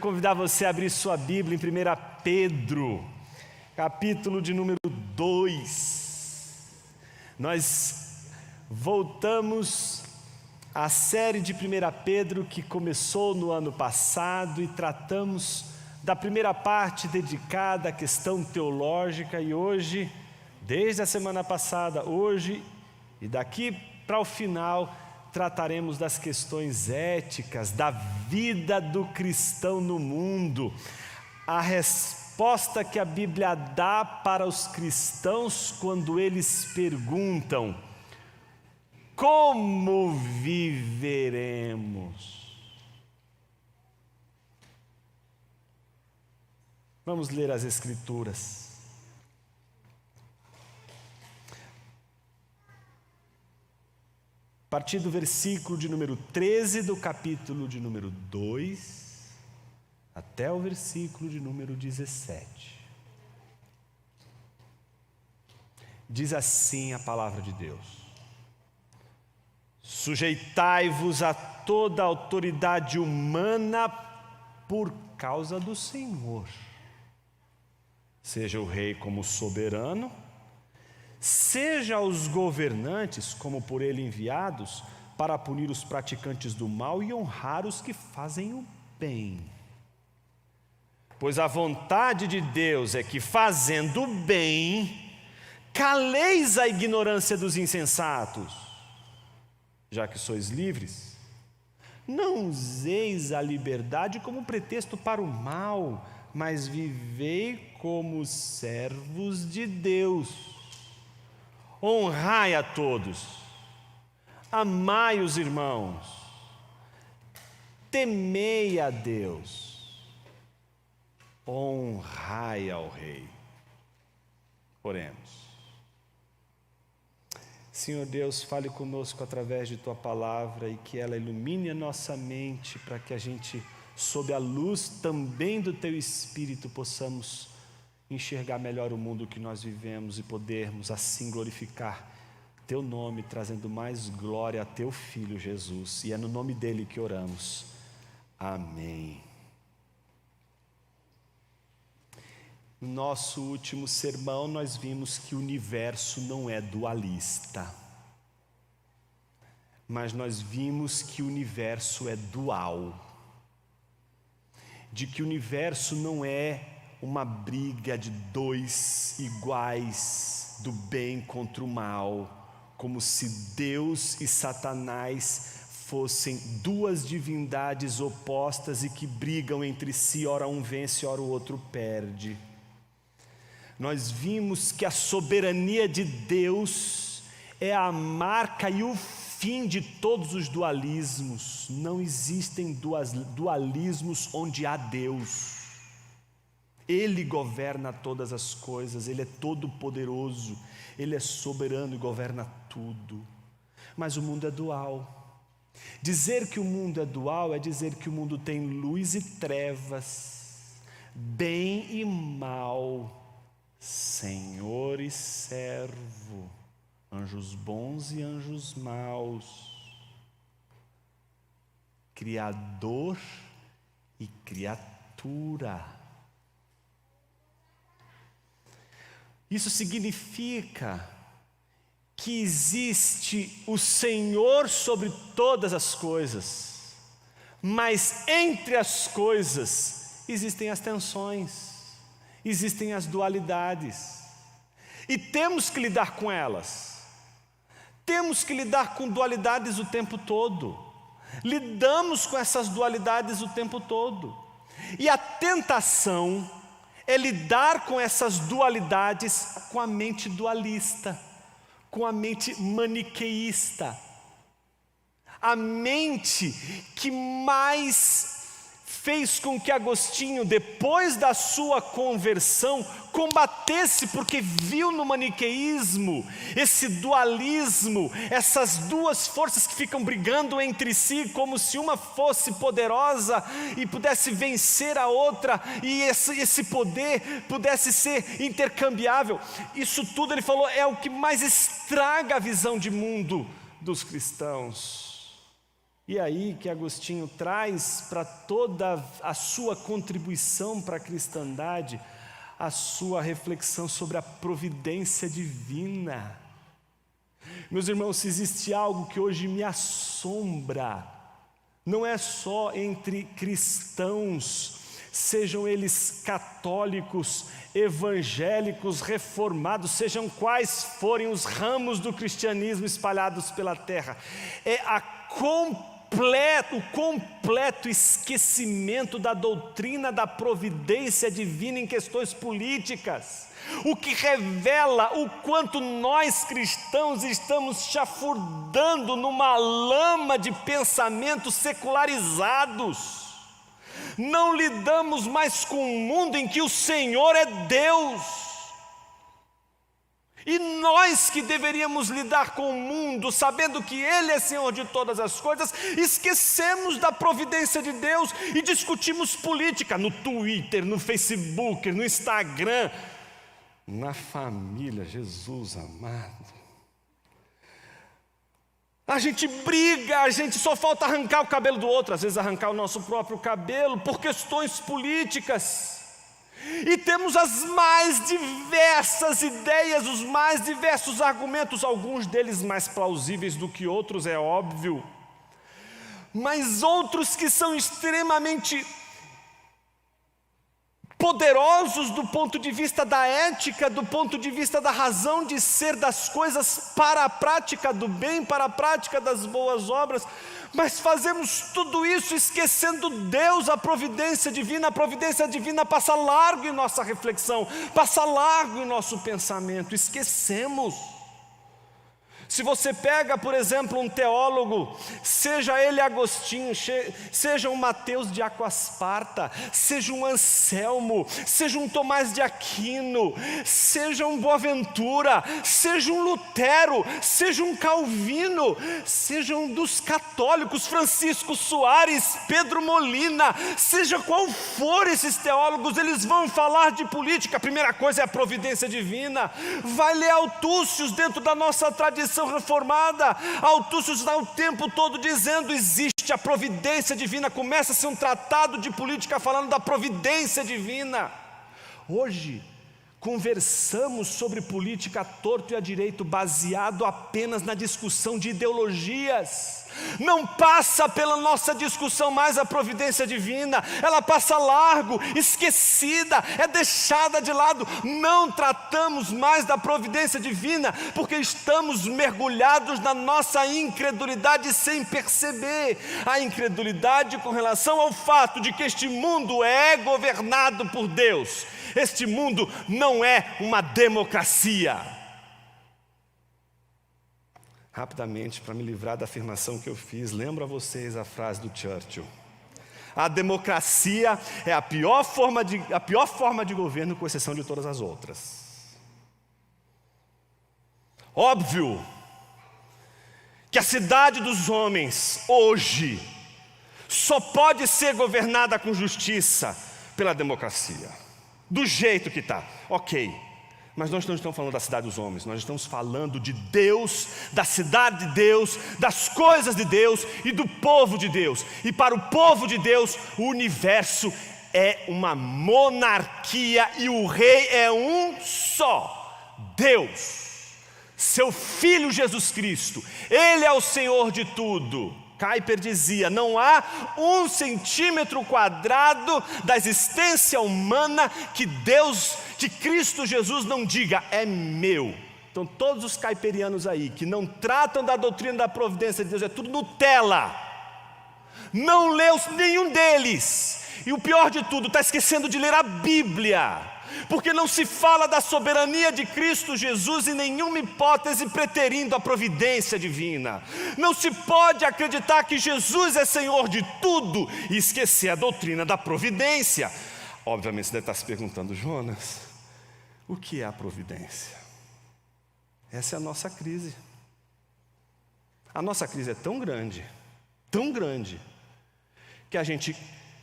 convidar você a abrir sua Bíblia em 1 Pedro, capítulo de número 2. Nós voltamos à série de 1 Pedro que começou no ano passado e tratamos da primeira parte dedicada à questão teológica e hoje, desde a semana passada, hoje e daqui para o final, trataremos das questões éticas, da vida do cristão no mundo, a resposta que a Bíblia dá para os cristãos quando eles perguntam: como viveremos? Vamos ler as Escrituras. A partir do versículo de número 13 do capítulo de número 2, até o versículo de número 17. Diz assim a palavra de Deus: sujeitai-vos a toda a autoridade humana por causa do Senhor. Seja o rei como soberano, seja os governantes como por ele enviados, para punir os praticantes do mal e honrar os que fazem o bem. Pois a vontade de Deus é que, fazendo o bem, caleis a ignorância dos insensatos. Já que sois livres, não useis a liberdade como pretexto para o mal, mas vivei como servos de Deus. Honrai a todos, amai os irmãos, temei a Deus, honrai ao Rei. Oremos. Senhor Deus, fale conosco através de Tua palavra e que ela ilumine a nossa mente para que a gente, sob a luz também do Teu Espírito, possamos enxergar melhor o mundo que nós vivemos e podermos assim glorificar Teu nome, trazendo mais glória a Teu Filho Jesus. E é no nome dEle que oramos. Amém. No nosso último sermão nós vimos que o universo não é dualista, mas nós vimos que o universo é dual, de que o universo não é uma briga de dois iguais do bem contra o mal, como se Deus e Satanás fossem duas divindades opostas e que brigam entre si, ora um vence, ora o outro perde. Nós vimos que a soberania de Deus é a marca e o fim de todos os dualismos. Não existem dualismos onde há Deus. Ele governa todas as coisas, Ele é todo poderoso, Ele é soberano e governa tudo. Mas o mundo é dual. Dizer que o mundo é dual é dizer que o mundo tem luz e trevas, bem e mal, Senhor e servo, anjos bons e anjos maus, Criador e criatura. Isso significa que existe o Senhor sobre todas as coisas, mas entre as coisas existem as tensões, existem as dualidades, e temos que lidar com elas. Temos que lidar com dualidades o tempo todo. Lidamos com essas dualidades o tempo todo. E a tentação é lidar com essas dualidades com a mente dualista, com a mente maniqueísta, a mente que mais fez com que Agostinho, depois da sua conversão, combatesse, porque viu no maniqueísmo esse dualismo, essas duas forças que ficam brigando entre si, como se uma fosse poderosa e pudesse vencer a outra, e esse poder pudesse ser intercambiável. Isso tudo, ele falou, é o que mais estraga a visão de mundo dos cristãos. E aí que Agostinho traz para toda a sua contribuição para a cristandade, a sua reflexão sobre a providência divina. Meus irmãos, se existe algo que hoje me assombra, não é só entre cristãos, sejam eles católicos, evangélicos, reformados, sejam quais forem os ramos do cristianismo espalhados pela terra, é o completo esquecimento da doutrina da providência divina em questões políticas, o que revela o quanto nós cristãos estamos chafurdando numa lama de pensamentos secularizados. Não lidamos mais com um mundo em que o Senhor é Deus. E nós que deveríamos lidar com o mundo, sabendo que Ele é Senhor de todas as coisas, esquecemos da providência de Deus e discutimos política no Twitter, no Facebook, no Instagram, na família. Jesus amado. A gente briga, a gente só falta arrancar o cabelo do outro, às vezes arrancar o nosso próprio cabelo, por questões políticas. E temos as mais diversas ideias, os mais diversos argumentos, alguns deles mais plausíveis do que outros, é óbvio, mas outros que são extremamente poderosos do ponto de vista da ética, do ponto de vista da razão de ser das coisas para a prática do bem, para a prática das boas obras, mas fazemos tudo isso esquecendo Deus, a providência divina passa largo em nossa reflexão, passa largo em nosso pensamento, esquecemos. Se você pega, por exemplo, um teólogo, seja ele Agostinho, seja um Mateus de Aquasparta, seja um Anselmo, seja um Tomás de Aquino, seja um Boaventura, seja um Lutero, seja um Calvino, seja um dos católicos, Francisco Soares, Pedro Molina, seja qual for esses teólogos, eles vão falar de política. A primeira coisa é a providência divina. Vai ler Altúcios dentro da nossa tradição reformada. Altúcios está o tempo todo dizendo: existe a providência divina. Começa-se um tratado de política falando da providência divina. Hoje conversamos sobre política à torto e à direito, baseado apenas na discussão de ideologias. Não passa pela nossa discussão mais a providência divina, ela passa largo, esquecida, é deixada de lado. Não tratamos mais da providência divina, porque estamos mergulhados na nossa incredulidade sem perceber. A incredulidade com relação ao fato de que este mundo é governado por Deus. Este mundo não é uma democracia. Rapidamente, para me livrar da afirmação que eu fiz, lembro a vocês a frase do Churchill: a democracia é a pior forma de governo, com exceção de todas as outras. Óbvio que a cidade dos homens hoje só pode ser governada com justiça pela democracia. Do jeito que está, ok. Mas nós não estamos falando da cidade dos homens, nós estamos falando de Deus, da cidade de Deus, das coisas de Deus e do povo de Deus. E para o povo de Deus, o universo é uma monarquia e o rei é um só: Deus, seu Filho Jesus Cristo. Ele é o Senhor de tudo. Kuyper dizia: não há 1 centímetro quadrado da existência humana que Cristo Jesus não diga: é meu. Então todos os kuyperianos aí que não tratam da doutrina da providência de Deus, é tudo Nutella, não leu nenhum deles, e o pior de tudo, está esquecendo de ler a Bíblia, porque não se fala da soberania de Cristo Jesus em nenhuma hipótese preterindo a providência divina. Não se pode acreditar que Jesus é Senhor de tudo e esquecer a doutrina da providência. Obviamente você deve estar se perguntando: Jonas, o que é a providência? Essa é a nossa crise. A nossa crise é tão grande, que a gente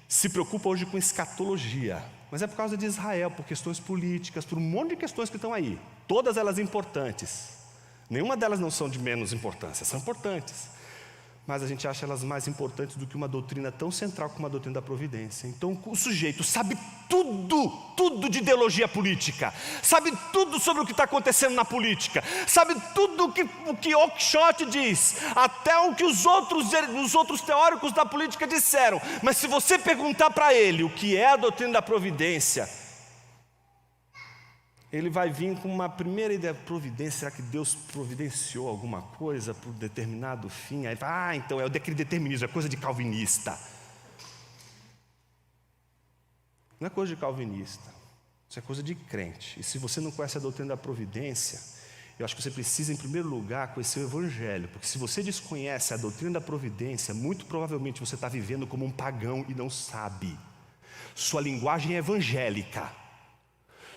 se preocupa hoje com escatologia. Mas é por causa de Israel, por questões políticas, por um monte de questões que estão aí. Todas elas importantes. Nenhuma delas não são de menos importância, são importantes. mas a gente acha elas mais importantes do que uma doutrina tão central como a doutrina da providência. Então o sujeito sabe tudo de ideologia política, sabe tudo sobre o que está acontecendo na política, sabe tudo o que Oakeshott diz, até o que os outros teóricos da política disseram, mas se você perguntar para ele o que é a doutrina da providência, ele vai vir com uma primeira ideia: providência, será que Deus providenciou alguma coisa por determinado fim? Aí ele fala: então é aquele determinismo, é coisa de calvinista. Não é coisa de calvinista, isso é coisa de crente. E se você não conhece a doutrina da providência, eu acho que você precisa, em primeiro lugar, conhecer o Evangelho, porque se você desconhece a doutrina da providência, muito provavelmente você está vivendo como um pagão e não sabe. Sua linguagem é evangélica,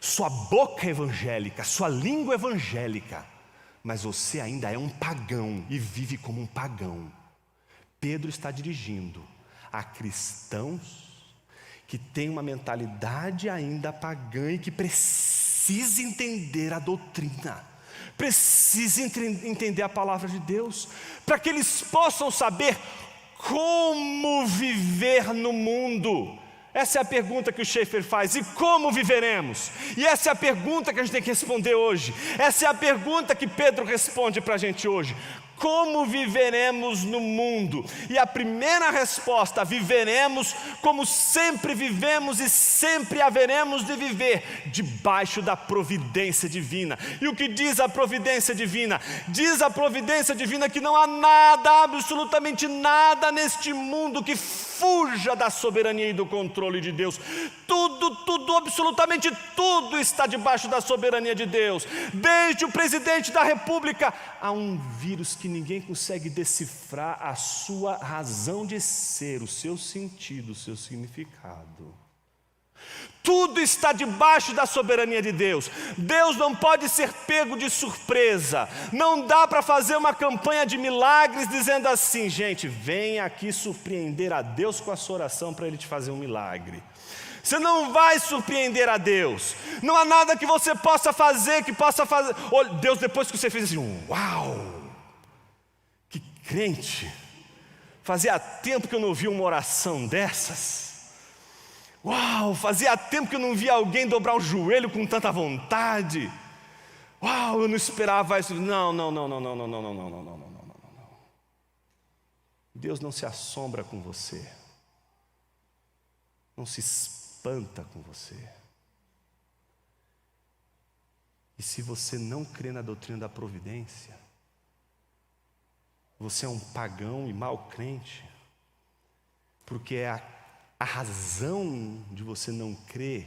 sua boca é evangélica, sua língua é evangélica, mas você ainda é um pagão e vive como um pagão. Pedro está dirigindo a cristãos que têm uma mentalidade ainda pagã e que precisa entender a doutrina, precisa entender a palavra de Deus, para que eles possam saber como viver no mundo. Essa é a pergunta que o Schaeffer faz: e como viveremos? E essa é a pergunta que a gente tem que responder hoje. Essa é a pergunta que Pedro responde para a gente hoje: como viveremos no mundo? E a primeira resposta: viveremos como sempre vivemos e sempre haveremos de viver, debaixo da providência divina. E o que diz a providência divina? Diz a providência divina que não há nada, absolutamente nada neste mundo que fuja da soberania e do controle de Deus. Tudo, absolutamente tudo está debaixo da soberania de Deus. Desde o presidente da república a um vírus que ninguém consegue decifrar a sua razão de ser, o seu sentido, o seu significado. Tudo está debaixo da soberania de Deus. Deus não pode ser pego de surpresa. Não dá para fazer uma campanha de milagres dizendo assim: gente, vem aqui surpreender a Deus com a sua oração para Ele te fazer um milagre. Você não vai surpreender a Deus. Não há nada que você possa fazer, Deus, depois que você fez assim: uau, que crente, fazia tempo que eu não vi uma oração dessas. Uau, fazia tempo que eu não via alguém dobrar o joelho com tanta vontade. Uau, eu não esperava isso. Não. Deus não se assombra com você, não se espanta com você. E se você não crê na doutrina da providência, você é um pagão e mau crente, porque é a razão de você não crer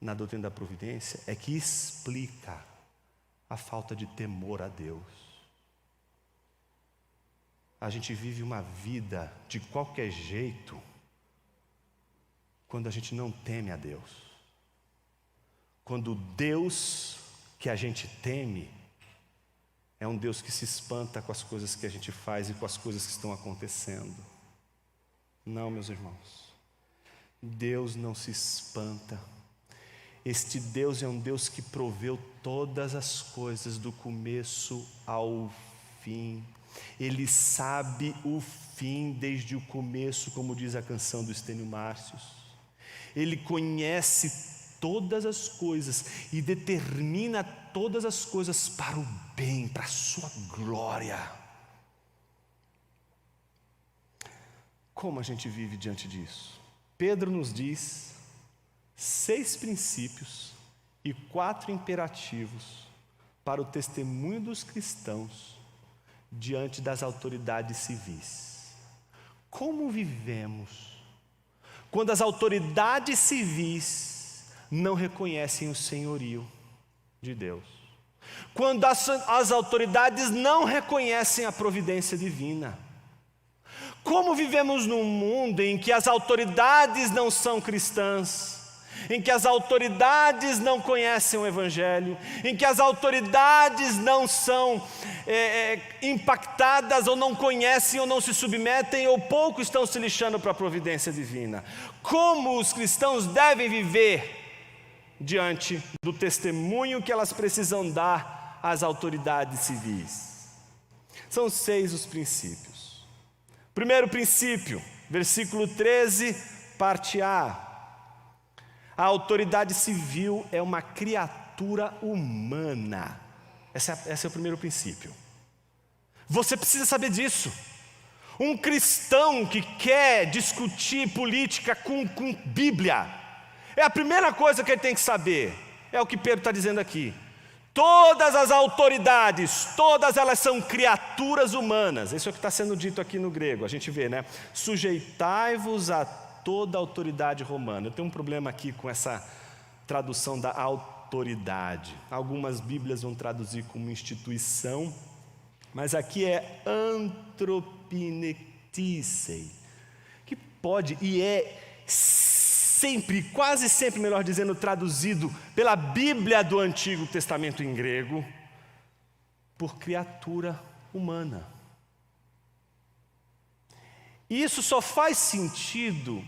na doutrina da providência é que explica a falta de temor a Deus. A gente vive uma vida de qualquer jeito quando a gente não teme a Deus. Quando o Deus que a gente teme é um Deus que se espanta com as coisas que a gente faz e com as coisas que estão acontecendo. Não, meus irmãos. Deus não se espanta. Este Deus é um Deus que proveu todas as coisas do começo ao fim. Ele sabe o fim desde o começo, como diz a canção do Estênio Márcios. Ele conhece todas as coisas e determina todas as coisas para o bem, para a sua glória. Como a gente vive diante disso? Pedro nos diz 6 princípios e 4 imperativos para o testemunho dos cristãos diante das autoridades civis. Como vivemos quando as autoridades civis não reconhecem o senhorio de Deus? Quando as autoridades não reconhecem a providência divina? Como vivemos num mundo em que as autoridades não são cristãs, em que as autoridades não conhecem o Evangelho, em que as autoridades não são impactadas, ou não conhecem, ou não se submetem, ou pouco estão se lixando para a providência divina? Como os cristãos devem viver diante do testemunho que elas precisam dar às autoridades civis? São 6 os princípios. Primeiro princípio, versículo 13, parte A. A autoridade civil é uma criatura humana. Esse é o primeiro princípio. Você precisa saber disso. Um cristão que quer discutir política com Bíblia, é a primeira coisa que ele tem que saber. É o que Pedro está dizendo aqui. Todas as autoridades, todas elas são criaturas humanas. Isso é o que está sendo dito aqui no grego. A gente vê, né? Sujeitai-vos a toda a autoridade romana. Eu tenho um problema aqui com essa tradução da autoridade. Algumas Bíblias vão traduzir como instituição, mas aqui é anthropinectisei, que pode e é sempre, quase sempre, melhor dizendo, traduzido pela Bíblia do Antigo Testamento em grego, por criatura humana. E isso só faz sentido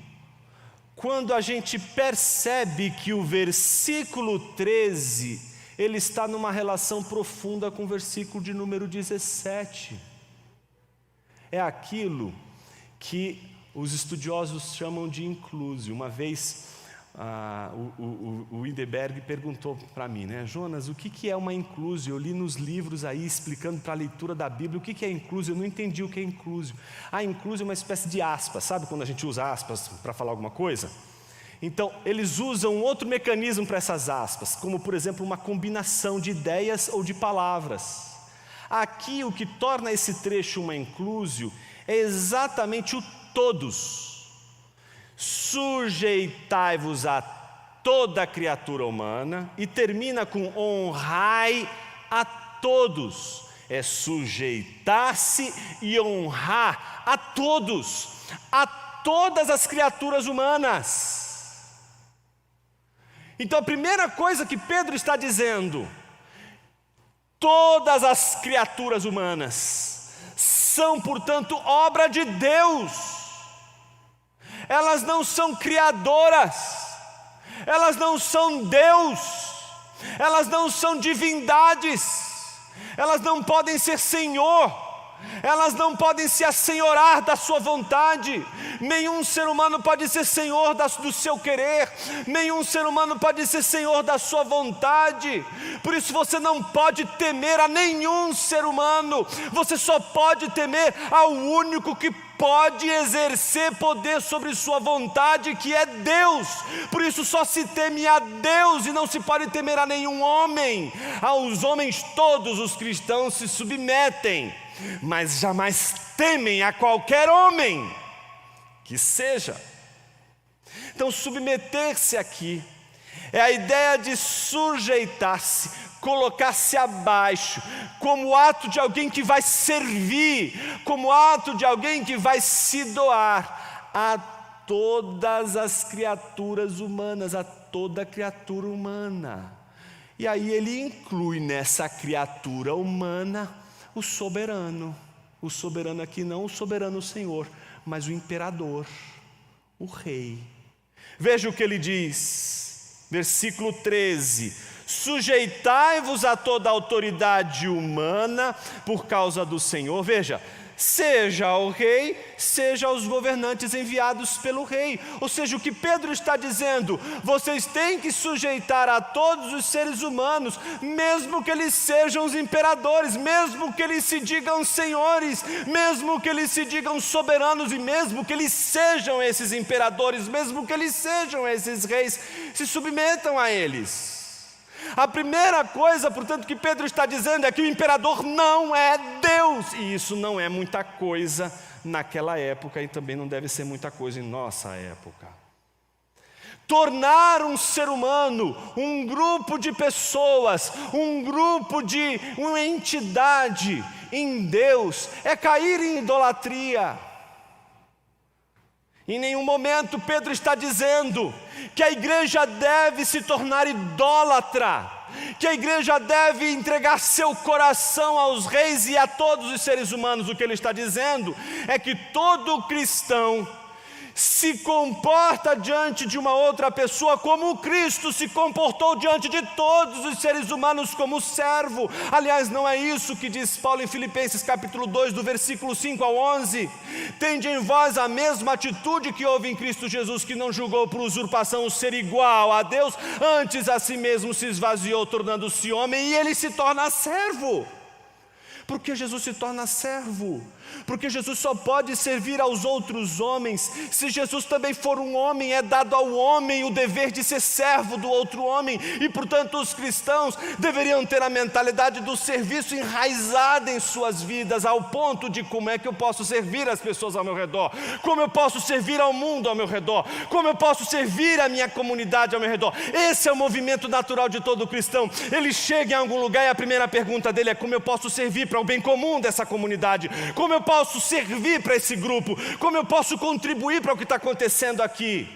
quando a gente percebe que o versículo 13, ele está numa relação profunda com o versículo de número 17. É aquilo que os estudiosos chamam de inclusio. Uma vez o Wittenberg perguntou para mim, né, Jonas, o que é uma inclusio? Eu li nos livros aí explicando para a leitura da Bíblia o que é inclusio. Eu não entendi o que é inclusio. A inclusio é uma espécie de aspas, sabe quando a gente usa aspas para falar alguma coisa? Então, eles usam um outro mecanismo para essas aspas, como por exemplo uma combinação de ideias ou de palavras. Aqui o que torna esse trecho uma inclusio é exatamente o todos. Sujeitai-vos a toda criatura humana, e termina com honrai a todos. É sujeitar-se e honrar a todos, a todas as criaturas humanas. Então a primeira coisa que Pedro está dizendo, todas as criaturas humanas são, portanto, obra de Deus. Elas não são criadoras, elas não são Deus, elas não são divindades, elas não podem ser Senhor, elas não podem se assenhorar da sua vontade. Nenhum ser humano pode ser senhor do seu querer, nenhum ser humano pode ser senhor da sua vontade. Por isso você não pode temer a nenhum ser humano, você só pode temer ao único que pode exercer poder sobre sua vontade, que é Deus. Por isso só se teme a Deus e não se pode temer a nenhum homem. Aos homens todos os cristãos se submetem, mas jamais temem a qualquer homem que seja. Então submeter-se aqui é a ideia de sujeitar-se, colocar-se abaixo, como ato de alguém que vai servir, como ato de alguém que vai se doar a todas as criaturas humanas, a toda criatura humana. E aí ele inclui nessa criatura humana o soberano aqui não o soberano Senhor, mas o imperador, o rei. Veja o que ele diz, versículo 13: sujeitai-vos a toda a autoridade humana por causa do Senhor. Veja, seja ao rei, seja aos governantes enviados pelo rei. Ou seja, o que Pedro está dizendo, vocês têm que sujeitar a todos os seres humanos, mesmo que eles sejam os imperadores, mesmo que eles se digam senhores, mesmo que eles se digam soberanos, e mesmo que eles sejam esses imperadores, mesmo que eles sejam esses reis, se submetam a eles. A primeira coisa, portanto, que Pedro está dizendo é que o imperador não é Deus. E isso não é muita coisa naquela época e também não deve ser muita coisa em nossa época. Tornar um ser humano, um grupo de pessoas, uma entidade em Deus é cair em idolatria. Em nenhum momento Pedro está dizendo que a igreja deve se tornar idólatra, que a igreja deve entregar seu coração aos reis e a todos os seres humanos. O que ele está dizendo é que todo cristão se comporta diante de uma outra pessoa como Cristo se comportou diante de todos os seres humanos como servo. Aliás, não é isso que diz Paulo em Filipenses capítulo 2, do versículo 5 ao 11? Tende em vós a mesma atitude que houve em Cristo Jesus, que não julgou por usurpação o ser igual a Deus, antes a si mesmo se esvaziou, tornando-se homem, e ele se torna servo. Por que Jesus se torna servo? Porque Jesus só pode servir aos outros homens se Jesus também for um homem. É dado ao homem o dever de ser servo do outro homem, e portanto os cristãos deveriam ter a mentalidade do serviço enraizada em suas vidas, ao ponto de como é que eu posso servir as pessoas ao meu redor, como eu posso servir ao mundo ao meu redor, como eu posso servir a minha comunidade ao meu redor. Esse é o movimento natural de todo cristão. Ele chega em algum lugar e a primeira pergunta dele é: como eu posso servir para o bem comum dessa comunidade? Como eu posso servir para esse grupo? Como eu posso contribuir para o que está acontecendo aqui?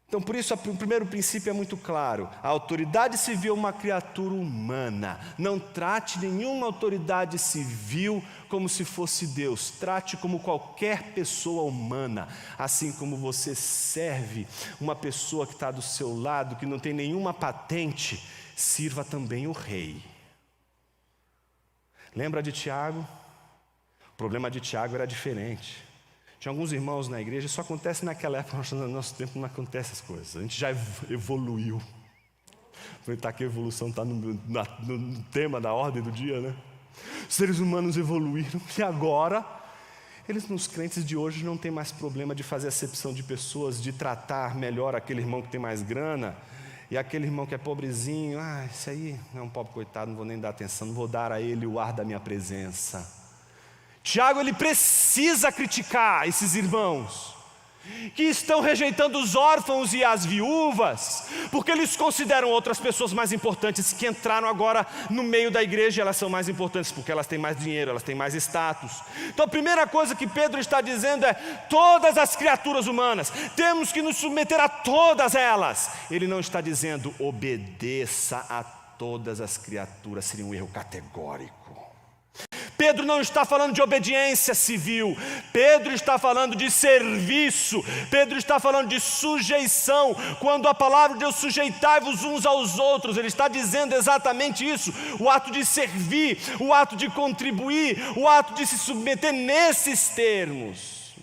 Então, por isso, o primeiro princípio é muito claro: a autoridade civil é uma criatura humana. Não trate nenhuma autoridade civil como se fosse Deus. Trate como qualquer pessoa humana. Assim como você serve uma pessoa que está do seu lado, que não tem nenhuma patente, sirva também o rei. Lembra de Tiago? O problema de Tiago era diferente. Tinha alguns irmãos na igreja, isso acontece naquela época, no nosso tempo não acontece essas coisas. A gente já evoluiu. Aproveitar que a evolução está no tema da ordem do dia, né? Os seres humanos evoluíram e agora, eles nos crentes de hoje não tem mais problema de fazer acepção de pessoas, de tratar melhor aquele irmão que tem mais grana, e aquele irmão que é pobrezinho, esse aí é um pobre coitado, não vou nem dar atenção, não vou dar a ele o ar da minha presença. Tiago, ele precisa criticar esses irmãos que estão rejeitando os órfãos e as viúvas, porque eles consideram outras pessoas mais importantes, que entraram agora no meio da igreja, e elas são mais importantes porque elas têm mais dinheiro, elas têm mais status. Então a primeira coisa que Pedro está dizendo é: todas as criaturas humanas, temos que nos submeter a todas elas. Ele não está dizendo obedeça a todas as criaturas, seria um erro categórico. Pedro não está falando de obediência civil, Pedro está falando de serviço, Pedro está falando de sujeição. Quando a palavra de Deus sujeitai-vos uns aos outros, ele está dizendo exatamente isso: o ato de servir, o ato de contribuir, o ato de se submeter nesses termos.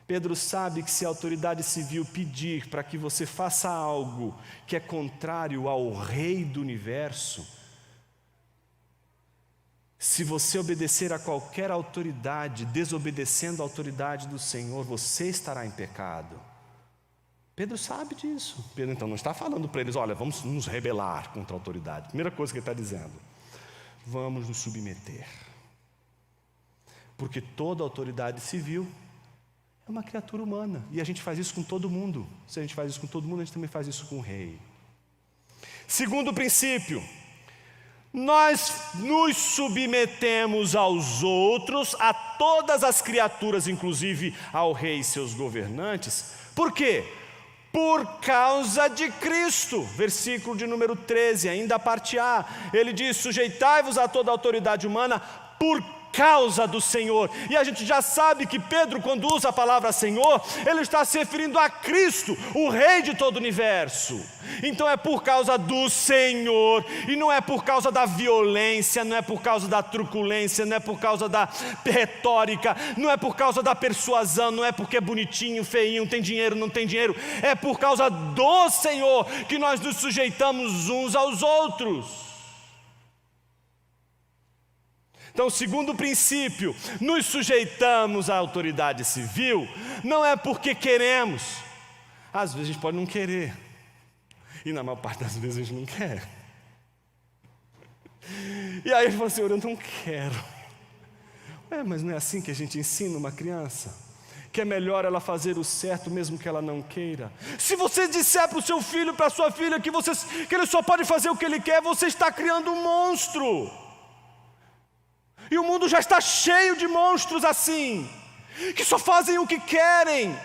Pedro sabe que se a autoridade civil pedir para que você faça algo que é contrário ao Rei do universo, se você obedecer a qualquer autoridade, desobedecendo a autoridade do Senhor, você estará em pecado. Pedro sabe disso. Pedro então não está falando para eles: olha, vamos nos rebelar contra a autoridade. Primeira coisa que ele está dizendo: vamos nos submeter. Porque toda autoridade civil é uma criatura humana. E a gente faz isso com todo mundo. Se a gente faz isso com todo mundo, a gente também faz isso com o rei. Segundo princípio: nós nos submetemos aos outros, a todas as criaturas, inclusive ao rei e seus governantes. Por quê? Por causa de Cristo. Versículo de número 13, ainda a parte A. Ele diz: sujeitai-vos a toda a autoridade humana por causa do Senhor. E a gente já sabe que Pedro, quando usa a palavra Senhor, ele está se referindo a Cristo, o Rei de todo o universo. Então é por causa do Senhor, e não é por causa da violência, não é por causa da truculência, não é por causa da retórica, não é por causa da persuasão, não é porque é bonitinho, feinho, tem dinheiro, não tem dinheiro. É por causa do Senhor que nós nos sujeitamos uns aos outros. Então, segundo princípio, nos sujeitamos à autoridade civil, não é porque queremos. Às vezes a gente pode não querer, e na maior parte das vezes a gente não quer. E aí ele fala: Senhor, eu não quero. Mas não é assim que a gente ensina uma criança? Que é melhor ela fazer o certo mesmo que ela não queira. Se você disser para o seu filho, para a sua filha, que ele só pode fazer o que ele quer, você está criando um monstro. E o mundo já está cheio de monstros assim, que só fazem o que querem.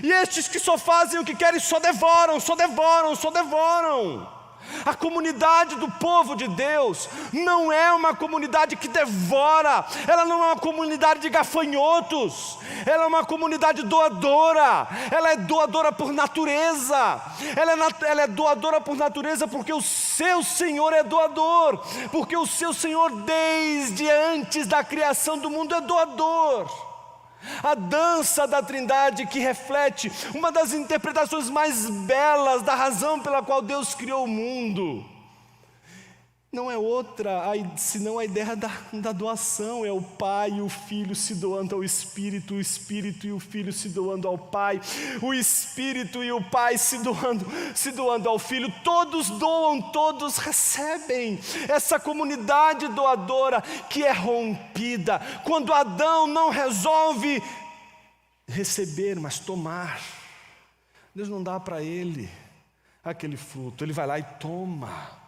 E estes que só fazem o que querem só devoram, só devoram, só devoram. A comunidade do povo de Deus não é uma comunidade que devora, ela não é uma comunidade de gafanhotos, ela é uma comunidade doadora, ela é doadora por natureza, ela é doadora por natureza porque o seu Senhor é doador, porque o seu Senhor desde antes da criação do mundo é doador. A dança da Trindade, que reflete uma das interpretações mais belas da razão pela qual Deus criou o mundo, não é outra senão a ideia da doação. É o Pai e o Filho se doando ao Espírito, o Espírito e o Filho se doando ao Pai, o Espírito e o Pai se doando ao Filho. Todos doam, todos recebem. Essa comunidade doadora que é rompida quando Adão não resolve receber, mas tomar. Deus não dá para ele aquele fruto, ele vai lá e toma.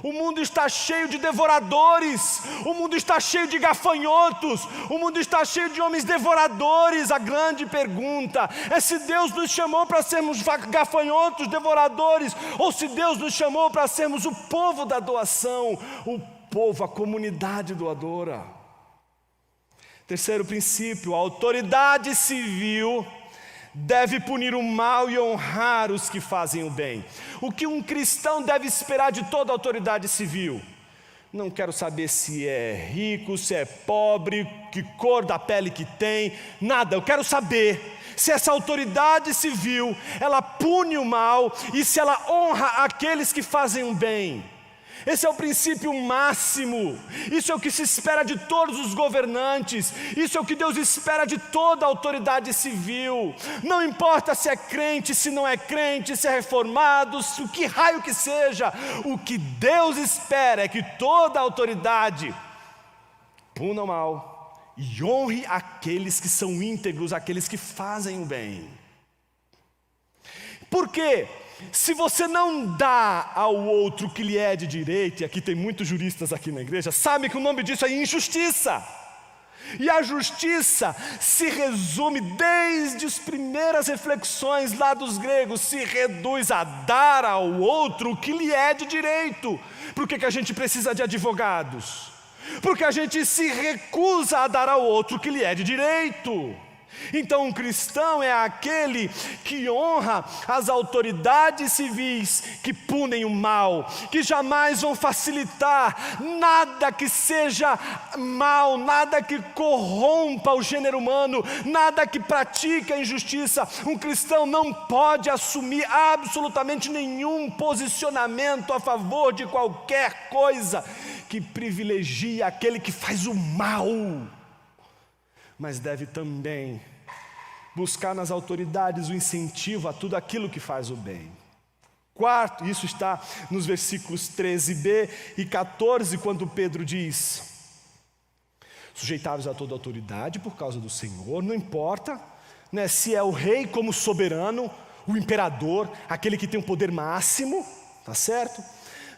O mundo está cheio de devoradores, o mundo está cheio de gafanhotos, o mundo está cheio de homens devoradores. A grande pergunta é se Deus nos chamou para sermos gafanhotos, devoradores, ou se Deus nos chamou para sermos o povo da doação, o povo, a comunidade doadora. Terceiro princípio: a autoridade civil deve punir o mal e honrar os que fazem o bem. O que um cristão deve esperar de toda autoridade civil? Não quero saber se é rico, se é pobre, que cor da pele que tem, nada. Eu quero saber se essa autoridade civil, ela pune o mal e se ela honra aqueles que fazem o bem. Esse é o princípio máximo, isso é o que se espera de todos os governantes, isso é o que Deus espera de toda a autoridade civil. Não importa se é crente, se não é crente, se é reformado, o que raio que seja, o que Deus espera é que toda a autoridade puna o mal e honre aqueles que são íntegros, aqueles que fazem o bem. Por quê? Se você não dá ao outro o que lhe é de direito, e aqui tem muitos juristas aqui na igreja, sabem que o nome disso é injustiça. E a justiça se resume, desde as primeiras reflexões lá dos gregos, se reduz a dar ao outro o que lhe é de direito. Por que a gente precisa de advogados? Porque a gente se recusa a dar ao outro o que lhe é de direito. Então um cristão é aquele que honra as autoridades civis que punem o mal, que jamais vão facilitar nada que seja mal, nada que corrompa o gênero humano, nada que pratique a injustiça. Um cristão não pode assumir absolutamente nenhum posicionamento a favor de qualquer coisa que privilegie aquele que faz o mal, mas deve também buscar nas autoridades o incentivo a tudo aquilo que faz o bem. Quarto, isso está nos versículos 13b e 14, quando Pedro diz: sujeitai-vos a toda autoridade por causa do Senhor, não importa, né, se é o rei como soberano, o imperador, aquele que tem o poder máximo, tá certo?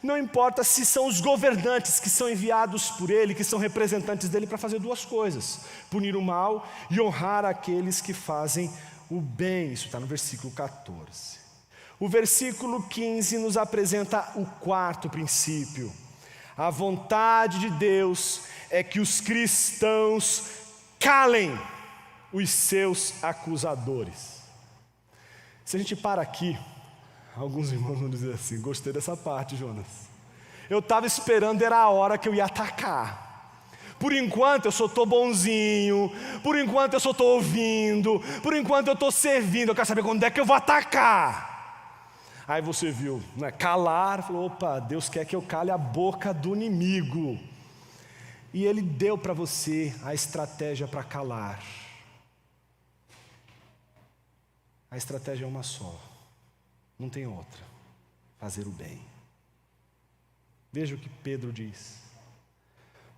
Não importa se são os governantes que são enviados por ele, que são representantes dele para fazer duas coisas: punir o mal e honrar aqueles que fazem o bem. Isso está no versículo 14. O versículo 15 nos apresenta o quarto princípio. A vontade de Deus é que os cristãos calem os seus acusadores. Se a gente para aqui, alguns irmãos vão dizer assim: gostei dessa parte, Jonas. Eu estava esperando, era a hora que eu ia atacar. Por enquanto eu só estou bonzinho, por enquanto eu só estou ouvindo, por enquanto eu estou servindo, eu quero saber quando é que eu vou atacar. Aí você viu, né, calar, falou: opa, Deus quer que eu cale a boca do inimigo. E Ele deu para você a estratégia para calar. A estratégia é uma só. Não tem outra: fazer o bem. Veja o que Pedro diz: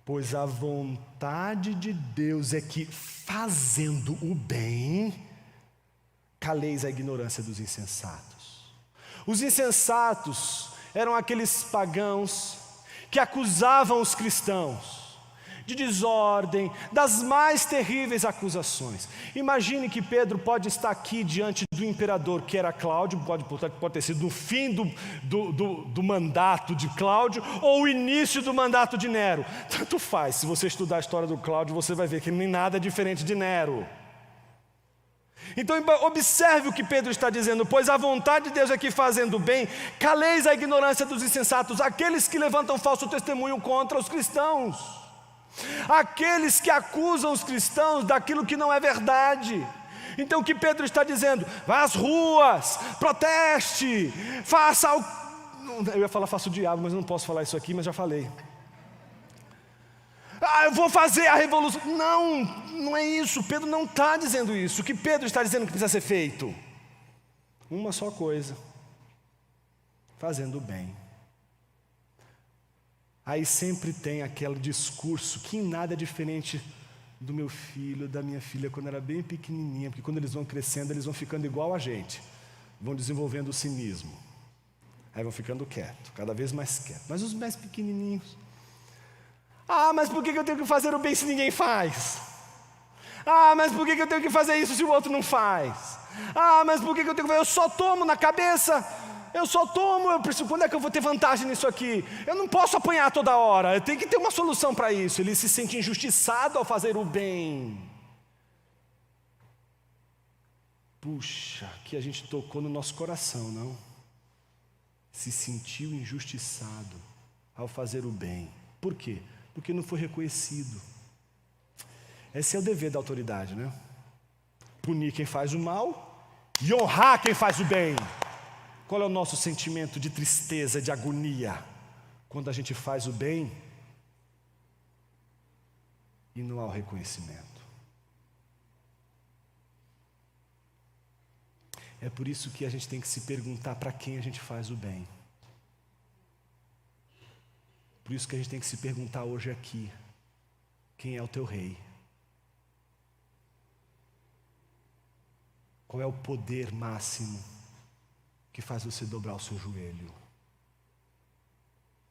pois a vontade de Deus é que, fazendo o bem, caleis a ignorância dos insensatos. Os insensatos eram aqueles pagãos que acusavam os cristãos, de desordem, das mais terríveis acusações. Imagine que Pedro pode estar aqui diante do imperador, que era Cláudio, pode ter sido no fim do mandato de Cláudio, ou o início do mandato de Nero. Tanto faz, se você estudar a história do Cláudio, você vai ver que nem nada é diferente de Nero. Então observe o que Pedro está dizendo: pois a vontade de Deus é que, fazendo bem, caleis a ignorância dos insensatos, aqueles que levantam falso testemunho contra os cristãos, aqueles que acusam os cristãos daquilo que não é verdade. Então o que Pedro está dizendo? Vá às ruas, proteste, faça o... Eu ia falar faça o diabo, mas eu não posso falar isso aqui, mas já falei. Eu vou fazer a revolução. Não, não é isso. Pedro não está dizendo isso. O que Pedro está dizendo que precisa ser feito? Uma só coisa: fazendo o bem. Aí sempre tem aquele discurso que em nada é diferente do meu filho, da minha filha, quando era bem pequenininha, porque quando eles vão crescendo, eles vão ficando igual a gente, vão desenvolvendo o cinismo, aí vão ficando quietos, cada vez mais quietos. Mas os mais pequenininhos: mas por que eu tenho que fazer o bem se ninguém faz? Mas por que eu tenho que fazer isso se o outro não faz? Mas por que eu tenho que fazer? Eu só tomo na cabeça, eu só tomo, eu preciso, quando é que eu vou ter vantagem nisso aqui? Eu não posso apanhar toda hora, eu tenho que ter uma solução para isso. Ele se sente injustiçado ao fazer o bem. Puxa, que a gente tocou no nosso coração, não? Se sentiu injustiçado ao fazer o bem. Por quê? Porque não foi reconhecido. Esse é o dever da autoridade, né? Punir quem faz o mal e honrar quem faz o bem. Qual é o nosso sentimento de tristeza, de agonia, quando a gente faz o bem e não há o reconhecimento? É por isso que a gente tem que se perguntar para quem a gente faz o bem. Por isso que a gente tem que se perguntar hoje aqui: quem é o teu rei? Qual é o poder máximo que faz você dobrar o seu joelho?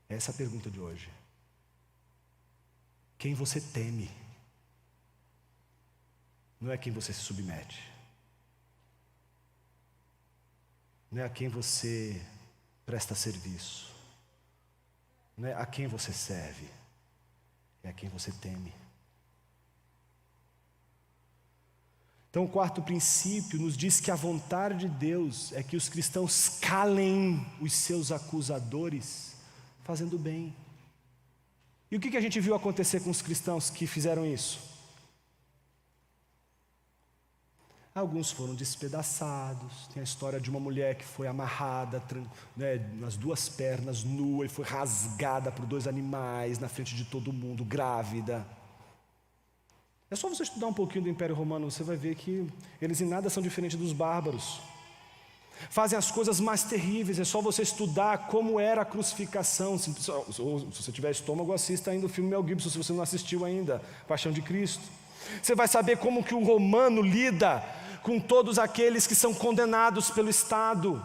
Essa é a pergunta de hoje. Quem você teme? Não é quem você se submete. Não é a quem você presta serviço. Não é a quem você serve, é a quem você teme. Então o quarto princípio nos diz que a vontade de Deus é que os cristãos calem os seus acusadores fazendo bem. E o que a gente viu acontecer com os cristãos que fizeram isso? Alguns foram despedaçados. Tem a história de uma mulher que foi amarrada, nas duas pernas, nua, e foi rasgada por 2 animais na frente de todo mundo, grávida. É só você estudar um pouquinho do Império Romano, você vai ver que eles em nada são diferentes dos bárbaros. Fazem as coisas mais terríveis. É só você estudar como era a crucificação. Se você tiver estômago, assista ainda o filme Mel Gibson, se você não assistiu ainda, Paixão de Cristo. Você vai saber como que o romano lida com todos aqueles que são condenados pelo Estado.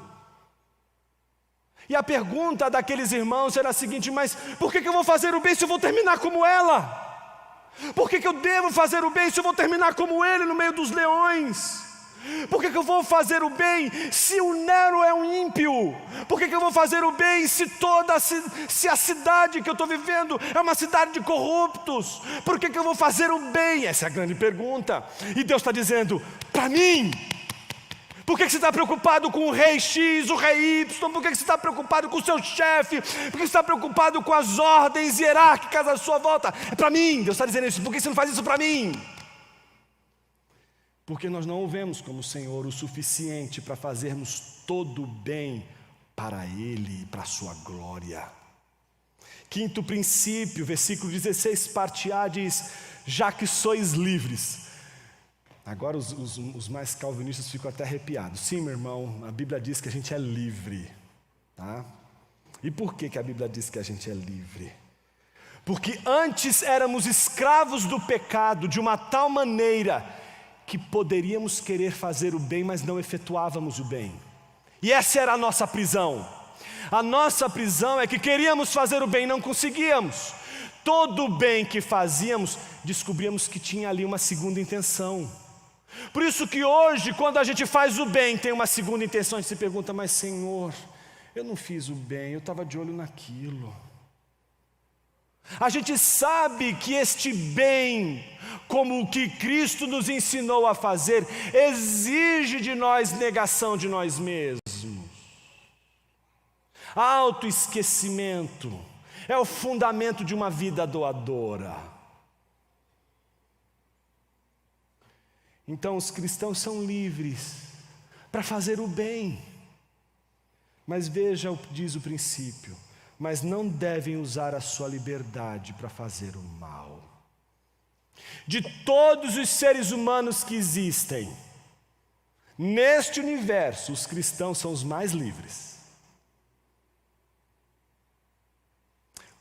E a pergunta daqueles irmãos era a seguinte: mas por que eu vou fazer o bem se eu vou terminar como ela? Por que eu devo fazer o bem se eu vou terminar como ele no meio dos leões? Por que eu vou fazer o bem se o Nero é um ímpio? Por que eu vou fazer o bem se a cidade que eu estou vivendo é uma cidade de corruptos? Por que eu vou fazer o bem? Essa é a grande pergunta. E Deus está dizendo: para mim. Por que você está preocupado com o rei X, o rei Y? Por que você está preocupado com o seu chefe? Por que você está preocupado com as ordens hierárquicas à sua volta? É para mim. Deus está dizendo isso. Por que você não faz isso para mim? Porque nós não o vemos como Senhor o suficiente para fazermos todo o bem para Ele e para a sua glória. Quinto princípio, versículo 16, parte A diz: já que sois livres. Agora os mais calvinistas ficam até arrepiados. Sim, meu irmão, a Bíblia diz que a gente é livre, tá? E por que a Bíblia diz que a gente é livre? Porque antes éramos escravos do pecado de uma tal maneira que poderíamos querer fazer o bem, mas não efetuávamos o bem. E essa era a nossa prisão. A nossa prisão é que queríamos fazer o bem e não conseguíamos. todo o bem que fazíamos, descobríamos que tinha ali uma segunda intenção. Por isso que hoje, quando a gente faz o bem, tem uma segunda intenção, a gente se pergunta, mas Senhor, eu não fiz o bem, eu estava de olho naquilo. A gente sabe que este bem, como o que Cristo nos ensinou a fazer, exige de nós negação de nós mesmos. Autoesquecimento é o fundamento de uma vida doadora. Então os cristãos são livres para fazer o bem. Mas veja o que diz o princípio: mas não devem usar a sua liberdade para fazer o mal. De todos os seres humanos que existem, neste universo, os cristãos são os mais livres.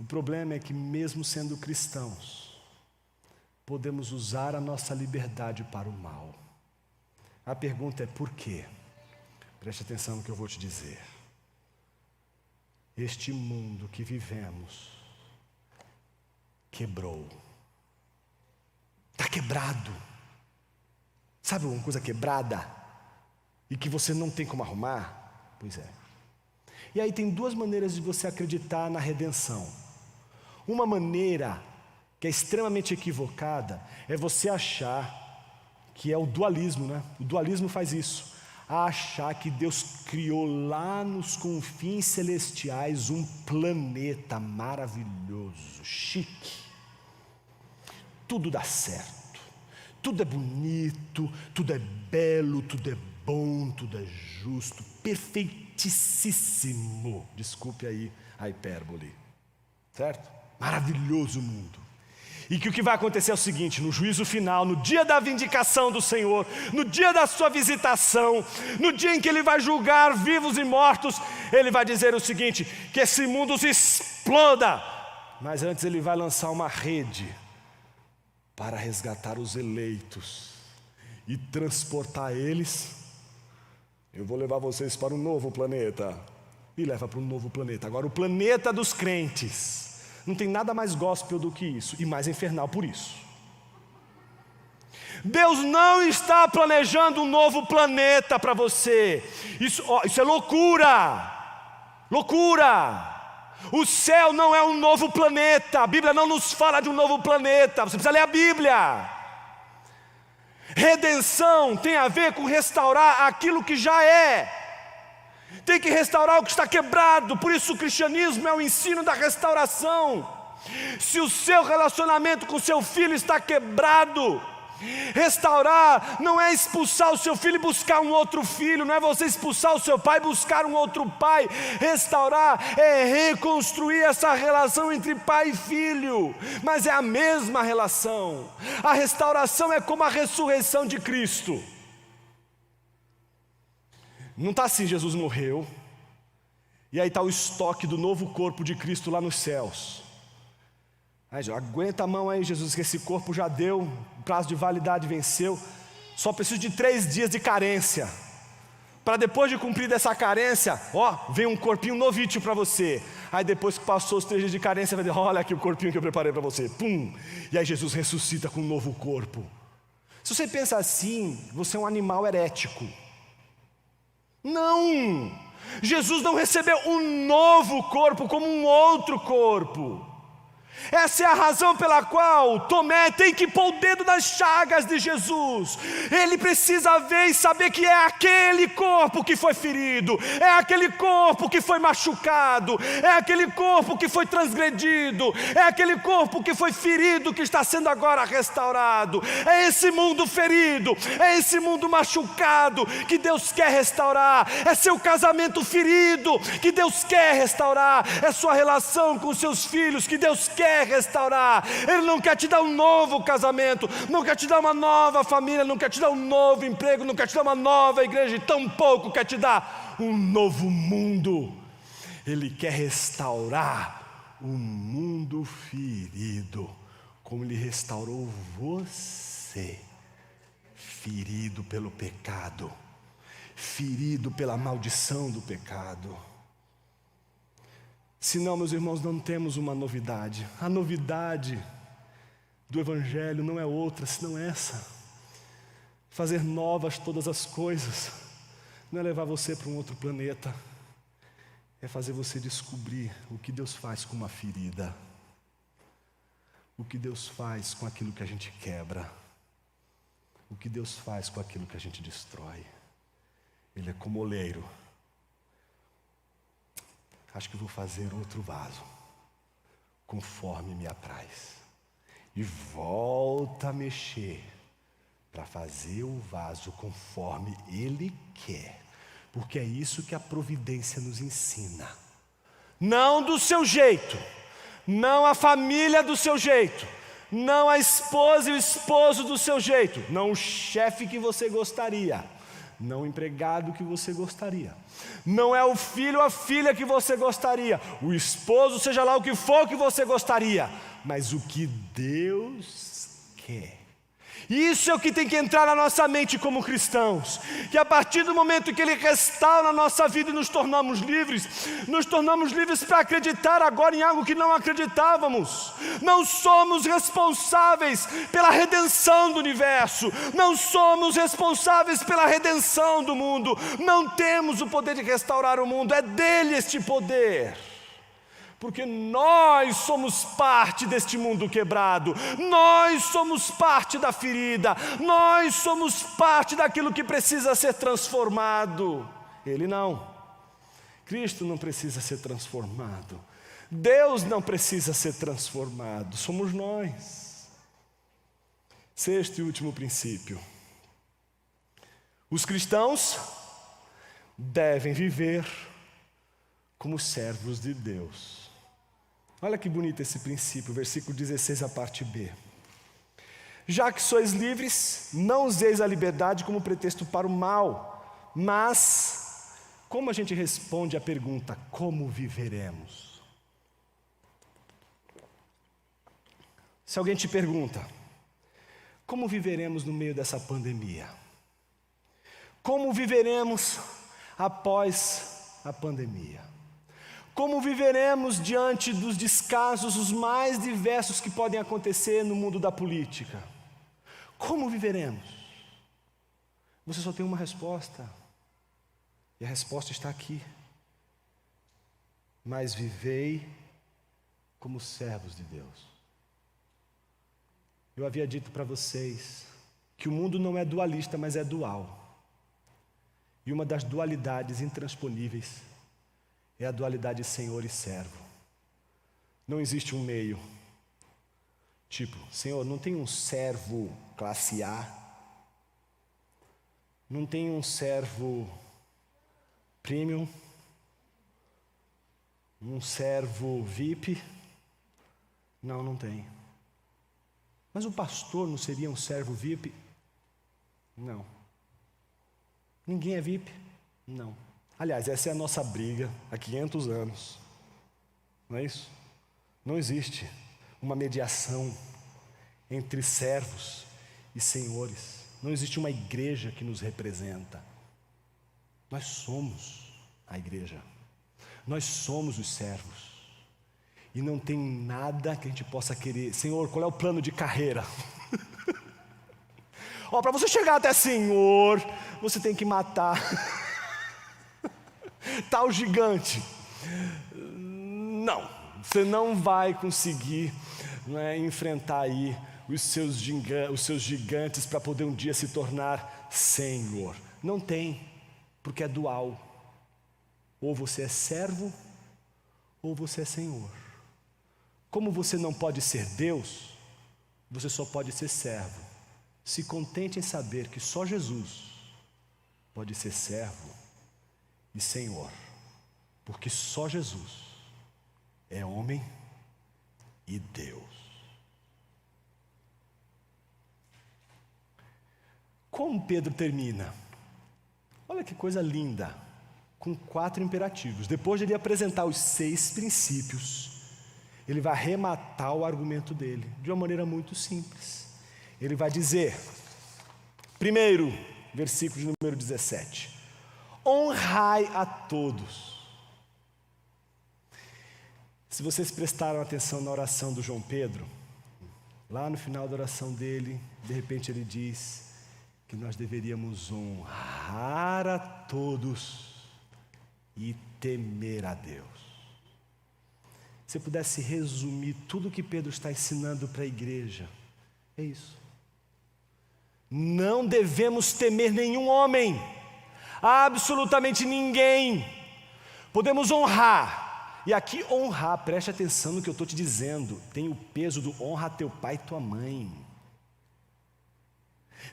O problema é que, mesmo sendo cristãos, podemos usar a nossa liberdade para o mal. A pergunta é por quê? Preste atenção no que eu vou te dizer. Este mundo que vivemos quebrou. Está quebrado. Sabe uma coisa quebrada? E que você não tem como arrumar? Pois é. E aí tem duas maneiras de você acreditar na redenção. Uma maneira que é extremamente equivocada é você achar que é o dualismo, né? O dualismo faz isso. A achar que Deus criou lá nos confins celestiais um planeta maravilhoso, chique. Tudo dá certo, tudo é bonito, tudo é belo, tudo é bom, tudo é justo, perfeitíssimo. Desculpe aí a hipérbole, certo? Maravilhoso mundo. E que o que vai acontecer é o seguinte: no juízo final, no dia da vindicação do Senhor, no dia da sua visitação, no dia em que Ele vai julgar vivos e mortos, Ele vai dizer o seguinte: que esse mundo se exploda, mas antes Ele vai lançar uma rede para resgatar os eleitos e transportar eles. Eu vou levar vocês para um novo planeta. E leva para um novo planeta. Agora, o planeta dos crentes não tem nada mais gospel do que isso, e mais infernal por isso. Deus não está planejando um novo planeta para você. Isso é loucura. Loucura. O céu não é um novo planeta. A Bíblia não nos fala de um novo planeta. Você precisa ler a Bíblia. Redenção tem a ver com restaurar aquilo que já é. Tem que restaurar o que está quebrado. Por isso o cristianismo é o ensino da restauração. Se o seu relacionamento com seu filho está quebrado, restaurar não é expulsar o seu filho e buscar um outro filho, não é você expulsar o seu pai e buscar um outro pai. Restaurar é reconstruir essa relação entre pai e filho, mas é a mesma relação. A restauração é como a ressurreição de Cristo. Não está assim: Jesus morreu, e aí está o estoque do novo corpo de Cristo lá nos céus. Aí, aguenta a mão aí, Jesus, que esse corpo já deu, o prazo de validade venceu, só preciso de 3 dias de carência, para depois de cumprir dessa carência, vem um corpinho novíssimo para você. Aí depois que passou os 3 dias de carência, vai dizer: olha aqui o corpinho que eu preparei para você. Pum! E aí Jesus ressuscita com um novo corpo. Se você pensa assim, você é um animal herético. Não! Jesus não recebeu um novo corpo como um outro corpo. Essa é a razão pela qual Tomé tem que pôr o dedo nas chagas de Jesus. Ele precisa ver e saber que é aquele corpo que foi ferido, é aquele corpo que foi machucado, é aquele corpo que foi transgredido, é aquele corpo que foi ferido que está sendo agora restaurado. É esse mundo ferido, é esse mundo machucado que Deus quer restaurar. É seu casamento ferido que Deus quer restaurar. É sua relação com seus filhos que Deus quer restaurar. Ele não quer te dar um novo casamento, não quer te dar uma nova família, não quer te dar um novo emprego, não quer te dar uma nova igreja, e tampouco quer te dar um novo mundo. Ele quer restaurar o mundo ferido, como Ele restaurou você, ferido pelo pecado, ferido pela maldição do pecado. Senão, meus irmãos, não temos uma novidade. A novidade do Evangelho não é outra senão essa: fazer novas todas as coisas. Não é levar você para um outro planeta, é fazer você descobrir o que Deus faz com uma ferida, o que Deus faz com aquilo que a gente quebra, o que Deus faz com aquilo que a gente destrói. Ele é como oleiro. Acho que vou fazer outro vaso, conforme me apraz. E volta a mexer, para fazer o vaso conforme Ele quer. Porque é isso que a providência nos ensina. Não do seu jeito, não a família do seu jeito, não a esposa e o esposo do seu jeito, não o chefe que você gostaria, não o empregado que você gostaria, não é o filho ou a filha que você gostaria, o esposo, seja lá o que for que você gostaria, mas o que Deus quer. Isso é o que tem que entrar na nossa mente como cristãos, que a partir do momento que Ele restaura a nossa vida e nos tornamos livres para acreditar agora em algo que não acreditávamos. Não somos responsáveis pela redenção do universo, não somos responsáveis pela redenção do mundo, não temos o poder de restaurar o mundo, é dele este poder. Porque nós somos parte deste mundo quebrado, nós somos parte da ferida, nós somos parte daquilo que precisa ser transformado. Ele não. Cristo não precisa ser transformado. Deus não precisa ser transformado, somos nós. Sexto e último princípio: os cristãos devem viver como servos de Deus. Olha que bonito esse princípio, versículo 16, a parte B. Já que sois livres, não useis a liberdade como pretexto para o mal, mas como a gente responde à pergunta, como viveremos? Se alguém te pergunta, como viveremos no meio dessa pandemia? Como viveremos após a pandemia? Como viveremos diante dos descasos os mais diversos que podem acontecer no mundo da política? Como viveremos? Você só tem uma resposta, e a resposta está aqui. Mas vivei como servos de Deus. Eu havia dito para vocês que o mundo não é dualista, mas é dual. E uma das dualidades intransponíveis é a dualidade Senhor e servo. Não existe um meio. Tipo, Senhor, não tem um servo classe A, não tem um servo premium, um servo VIP. Não tem. Mas o pastor não seria um servo VIP? Não. Ninguém é VIP? Não. Aliás, essa é a nossa briga há 500 anos, não é isso? Não existe uma mediação entre servos e senhores, não existe uma igreja que nos representa. Nós somos a igreja, nós somos os servos, e não tem nada que a gente possa querer. Senhor, qual é o plano de carreira? Para você chegar até Senhor, você tem que matar tal gigante. Não, você não vai conseguir enfrentar aí os seus gigantes para poder um dia se tornar Senhor. Não tem, porque é dual. Ou você é servo, ou você é Senhor. Como você não pode ser Deus, você só pode ser servo. Se contente em saber que só Jesus pode ser servo e Senhor, porque só Jesus é homem e Deus. Como Pedro termina? Olha que coisa linda, com 4 imperativos. Depois de ele apresentar os 6 princípios, ele vai arrematar o argumento dele de uma maneira muito simples. Ele vai dizer, primeiro, versículo de número 17: honrai a todos. Se vocês prestaram atenção na oração do João Pedro, lá no final da oração dele, de repente ele diz que nós deveríamos honrar a todos e temer a Deus. Se eu pudesse resumir tudo que Pedro está ensinando para a igreja, é isso. Não devemos temer nenhum homem, absolutamente ninguém. Podemos honrar, e aqui honrar, preste atenção no que eu estou te dizendo, tem o peso do honra teu pai e tua mãe.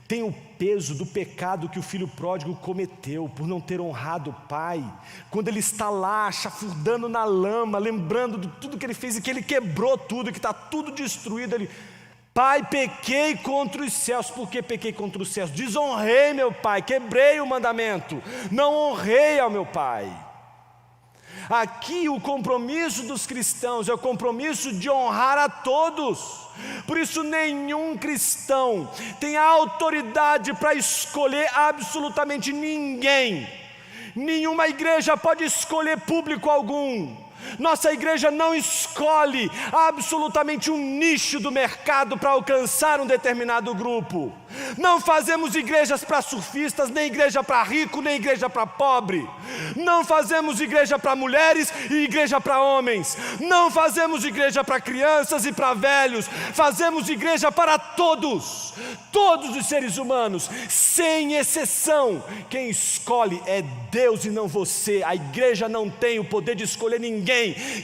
Tem o peso do pecado que o filho pródigo cometeu por não ter honrado o pai. Quando ele está lá chafurdando na lama, lembrando de tudo que ele fez e que ele quebrou tudo, que está tudo destruído, ele: Pai, pequei contra os céus. Por que pequei contra os céus? Desonrei meu pai, quebrei o mandamento, não honrei ao meu pai. Aqui o compromisso dos cristãos é o compromisso de honrar a todos. Por isso nenhum cristão tem a autoridade para escolher absolutamente ninguém. Nenhuma igreja pode escolher público algum. Nossa igreja não escolhe absolutamente um nicho do mercado para alcançar um determinado grupo. Não fazemos igrejas para surfistas, nem igreja para rico, nem igreja para pobre. Não fazemos igreja para mulheres e igreja para homens. Não fazemos igreja para crianças e para velhos. Fazemos igreja para todos, todos os seres humanos, sem exceção. Quem escolhe é Deus e não você. A igreja não tem o poder de escolher ninguém.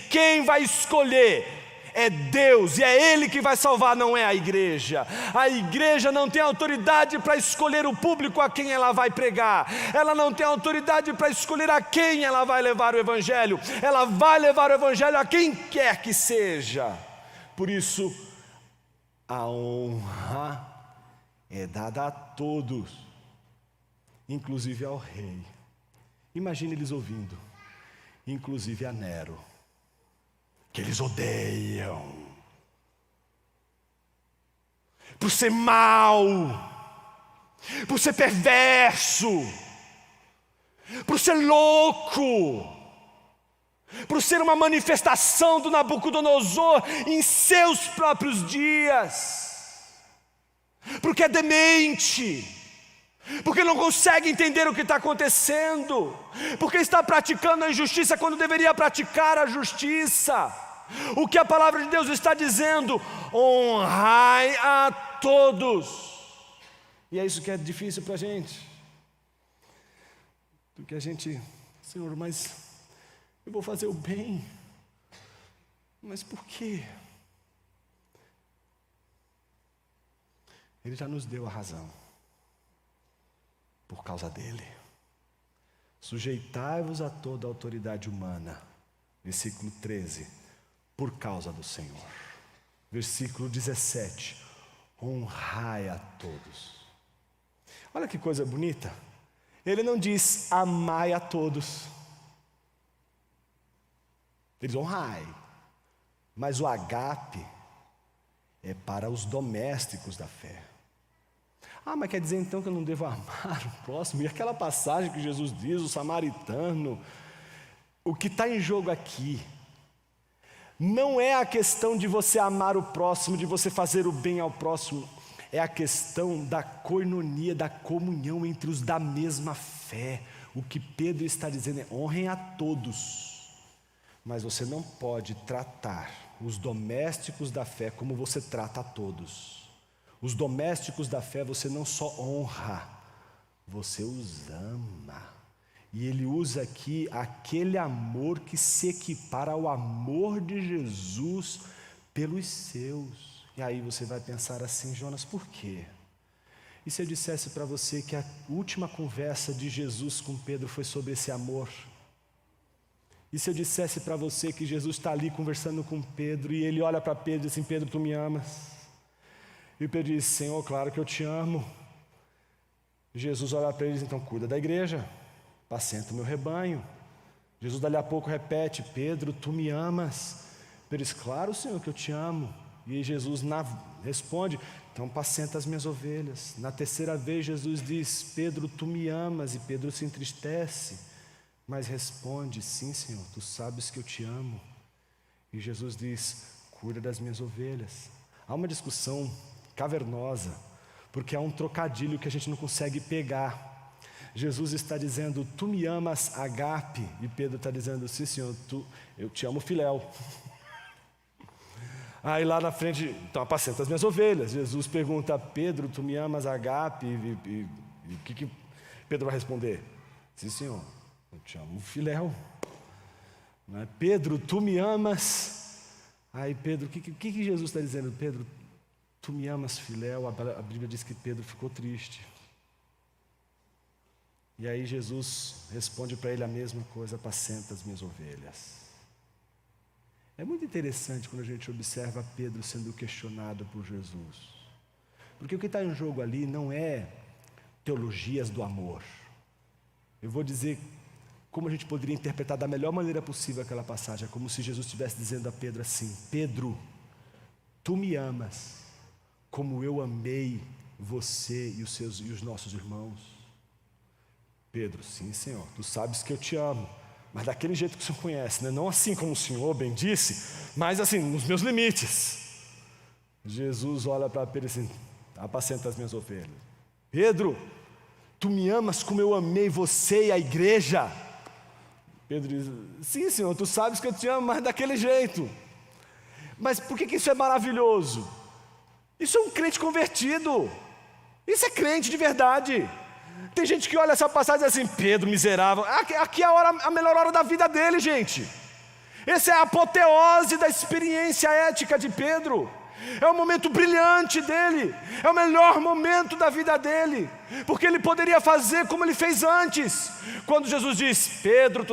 Quem vai escolher é Deus, e é Ele que vai salvar, não é a igreja. A igreja não tem autoridade para escolher o público a quem ela vai pregar. Ela não tem autoridade para escolher a quem ela vai levar o evangelho. Ela vai levar o evangelho a quem quer que seja. Por isso, a honra é dada a todos, inclusive ao rei. Imagine eles ouvindo, inclusive a Nero, que eles odeiam, por ser mau, por ser perverso, por ser louco, por ser uma manifestação do Nabucodonosor em seus próprios dias, porque é demente, porque não consegue entender o que está acontecendo, porque está praticando a injustiça quando deveria praticar a justiça. O que a palavra de Deus está dizendo? Honrai a todos. E é isso que é difícil para a gente, porque a gente: Senhor, mas eu vou fazer o bem, mas por quê? Ele já nos deu a razão. Por causa dele. Sujeitai-vos a toda a autoridade humana. Versículo 13. Por causa do Senhor. Versículo 17. Honrai a todos. Olha que coisa bonita. Ele não diz amai a todos. Ele diz honrai. Mas o agape é para os domésticos da fé. Mas quer dizer então que eu não devo amar o próximo? E aquela passagem que Jesus diz, o samaritano? O que está em jogo aqui não é a questão de você amar o próximo, de você fazer o bem ao próximo. É a questão da koinonia, da comunhão entre os da mesma fé. O que Pedro está dizendo é: honrem a todos, mas você não pode tratar os domésticos da fé como você trata a todos. Os domésticos da fé você não só honra, você os ama. E ele usa aqui aquele amor que se equipara ao amor de Jesus pelos seus. E aí você vai pensar assim: Jonas, por quê? E se eu dissesse para você que a última conversa de Jesus com Pedro foi sobre esse amor? E se eu dissesse para você que Jesus está ali conversando com Pedro e ele olha para Pedro e diz assim: Pedro, tu me amas? E Pedro diz: Senhor, claro que eu te amo. Jesus olha para ele e diz: então cuida da igreja, apacenta o meu rebanho. Jesus dali a pouco repete: Pedro, tu me amas? Pedro diz: claro, Senhor, que eu te amo. E Jesus responde: então apacenta as minhas ovelhas. Na terceira vez Jesus diz: Pedro, tu me amas? E Pedro se entristece, mas responde: sim, Senhor, tu sabes que eu te amo. E Jesus diz: cuida das minhas ovelhas. Há uma discussão cavernosa, porque há um trocadilho que a gente não consegue pegar. Jesus está dizendo: tu me amas, agape. E Pedro está dizendo: sim, Senhor, eu te amo, filéu. Aí lá na frente, então apacenta as minhas ovelhas. Jesus pergunta: Pedro, tu me amas, agape? E o que Pedro vai responder? Sim, Senhor, eu te amo, filéu. Não é? Pedro, tu me amas? Aí Pedro, o que Jesus está dizendo? Pedro, tu me amas, filéu? A Bíblia diz que Pedro ficou triste. E aí Jesus responde para ele a mesma coisa: apacenta as minhas ovelhas. É muito interessante quando a gente observa Pedro sendo questionado por Jesus, porque o que está em jogo ali não é teologias do amor. Eu vou dizer como a gente poderia interpretar da melhor maneira possível aquela passagem. É como se Jesus estivesse dizendo a Pedro assim: Pedro, tu me amas como eu amei você e os nossos irmãos. Pedro, sim, Senhor, tu sabes que eu te amo, mas daquele jeito que o Senhor conhece, né? Não assim como o Senhor bem disse, mas assim, nos meus limites. Jesus olha para Pedro assim: apacenta as minhas ovelhas. Pedro, tu me amas como eu amei você e a igreja. Pedro diz: sim, Senhor, tu sabes que eu te amo, mas daquele jeito. Mas por que isso é maravilhoso? Isso é um crente convertido. Isso é crente de verdade. Tem gente que olha essa passagem e diz assim: Pedro, miserável. Aqui é a melhor hora da vida dele, gente. Essa é a apoteose da experiência ética de Pedro. É o momento brilhante dele. É o melhor momento da vida dele. Porque ele poderia fazer como ele fez antes. Quando Jesus diz: Pedro,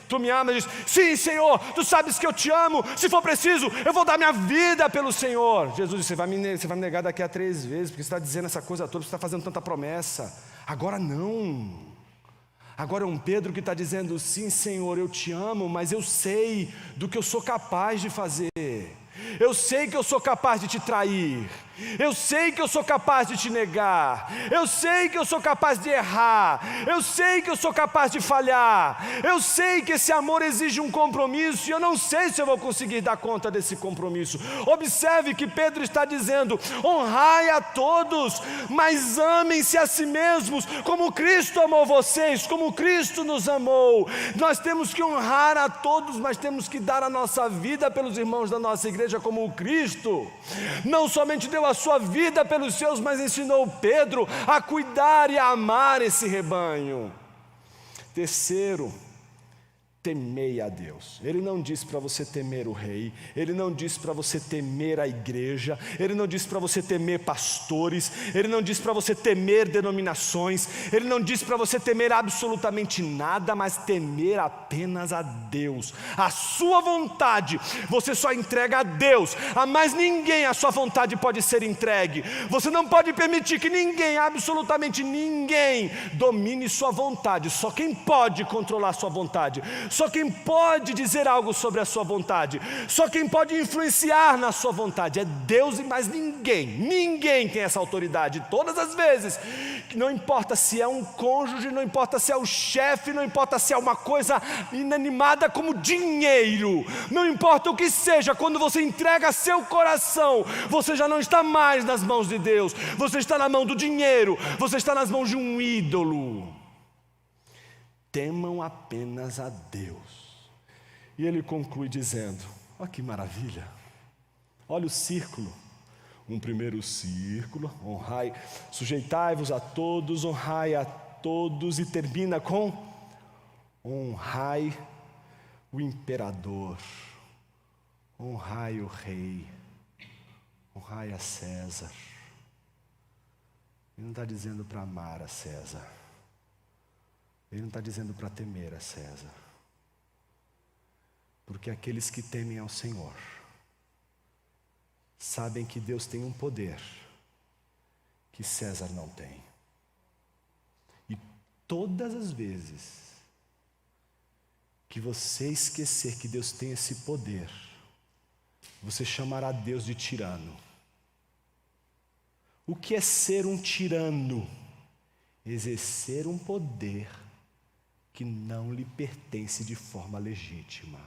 tu me amas? Ele diz: sim, Senhor, tu sabes que eu te amo. Se for preciso, eu vou dar minha vida pelo Senhor. Jesus disse: você vai me negar daqui a 3 vezes, porque você está dizendo essa coisa toda, você está fazendo tanta promessa. Agora não. Agora é um Pedro que está dizendo: sim, Senhor, eu te amo, mas eu sei do que eu sou capaz de fazer. Eu sei que eu sou capaz de te trair. Eu sei que eu sou capaz de te negar. Eu sei que eu sou capaz de errar. Eu sei que eu sou capaz de falhar. Eu sei que esse amor exige um compromisso e eu não sei se eu vou conseguir dar conta desse compromisso. Observe que Pedro está dizendo: honrai a todos, mas amem-se a si mesmos, como Cristo amou vocês, como Cristo nos amou. Nós temos que honrar a todos, mas temos que dar a nossa vida pelos irmãos da nossa igreja, como o Cristo não somente deu a sua vida pelos seus, mas ensinou Pedro a cuidar e a amar esse rebanho. Terceiro, temei a Deus. Ele não disse para você temer o rei, ele não disse para você temer a igreja, ele não disse para você temer pastores, ele não disse para você temer denominações, ele não disse para você temer absolutamente nada, mas temer apenas a Deus. A sua vontade você só entrega a Deus, a mais ninguém a sua vontade pode ser entregue. Você não pode permitir que ninguém, absolutamente ninguém, domine sua vontade. Só quem pode controlar sua vontade, só quem pode dizer algo sobre a sua vontade, só quem pode influenciar na sua vontade é Deus e mais ninguém. Ninguém tem essa autoridade. Todas as vezes, não importa se é um cônjuge, não importa se é o chefe, não importa se é uma coisa inanimada como dinheiro, não importa o que seja, quando você entrega seu coração, você já não está mais nas mãos de Deus, você está na mão do dinheiro, você está nas mãos de um ídolo. Temam apenas a Deus. E ele conclui dizendo: olha que maravilha, olha o círculo. Um primeiro círculo: honrai, sujeitai-vos a todos, honrai a todos, e termina com: honrai o imperador, honrai o rei, honrai a César. Ele não está dizendo para amar a César, ele não está dizendo para temer a César, porque aqueles que temem ao Senhor sabem que Deus tem um poder que César não tem. E todas as vezes que você esquecer que Deus tem esse poder, você chamará Deus de tirano. O que é ser um tirano? Exercer um poder que não lhe pertence de forma legítima.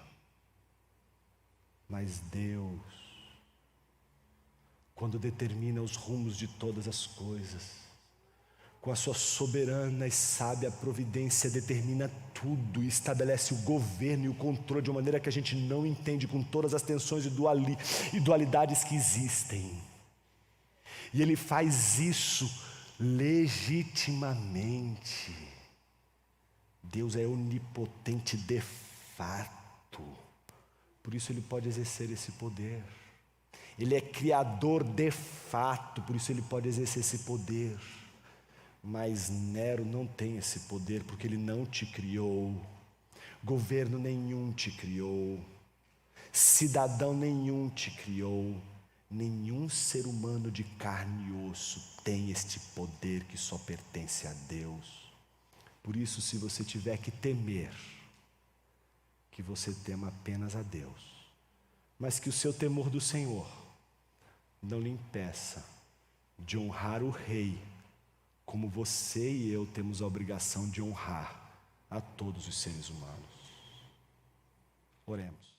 Mas Deus, quando determina os rumos de todas as coisas, com a sua soberana e sábia providência, determina tudo e estabelece o governo e o controle de uma maneira que a gente não entende, com todas as tensões e dualidades que existem. E Ele faz isso legitimamente. Deus é onipotente de fato, por isso Ele pode exercer esse poder. Ele é criador de fato, por isso Ele pode exercer esse poder. Mas Nero não tem esse poder, porque ele não te criou. Governo nenhum te criou. Cidadão nenhum te criou. Nenhum ser humano de carne e osso tem este poder que só pertence a Deus. Por isso, se você tiver que temer, que você tema apenas a Deus, mas que o seu temor do Senhor não lhe impeça de honrar o Rei, como você e eu temos a obrigação de honrar a todos os seres humanos. Oremos.